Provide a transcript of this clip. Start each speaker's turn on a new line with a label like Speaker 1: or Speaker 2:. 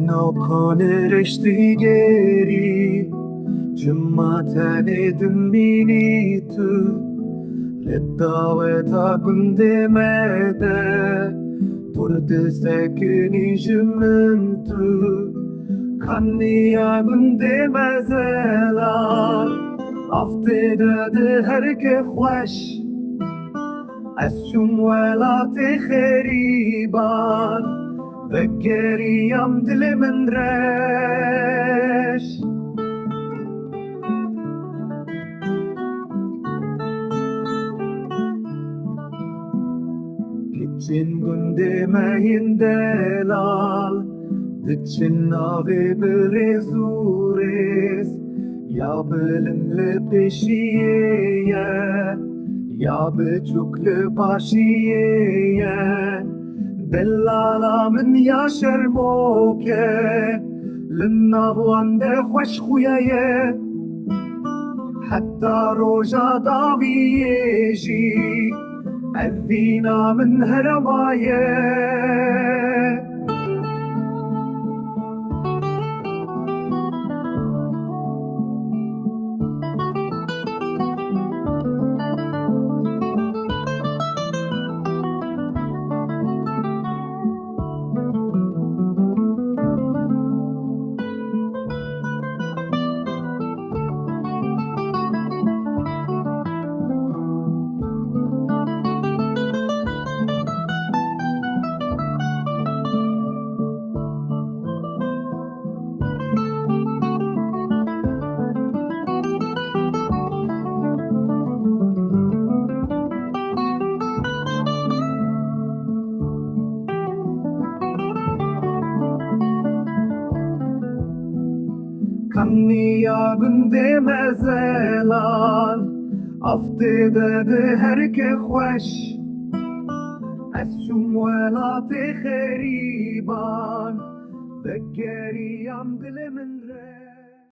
Speaker 1: نکن رشته گری جمعتن دنبینی تو للدعوة كنت مدى برد سكني جمنتو كني كنت مازالا أفتدى دهرك خوش أسجم ولا تخريبان ذكري يوم دل من رش Gittin gündeme delal Ditchin ave berezures Ya bilimle peşiye Ya becukle paşiye Delala min ya şermoke Linnavwan de خوش خویه حتى روجا ضاويجي أذينا من هرمايه كني يا بنت مازالان أفتدى دهرك خوش أسجم ولا تخريبان ذكري يوم دل من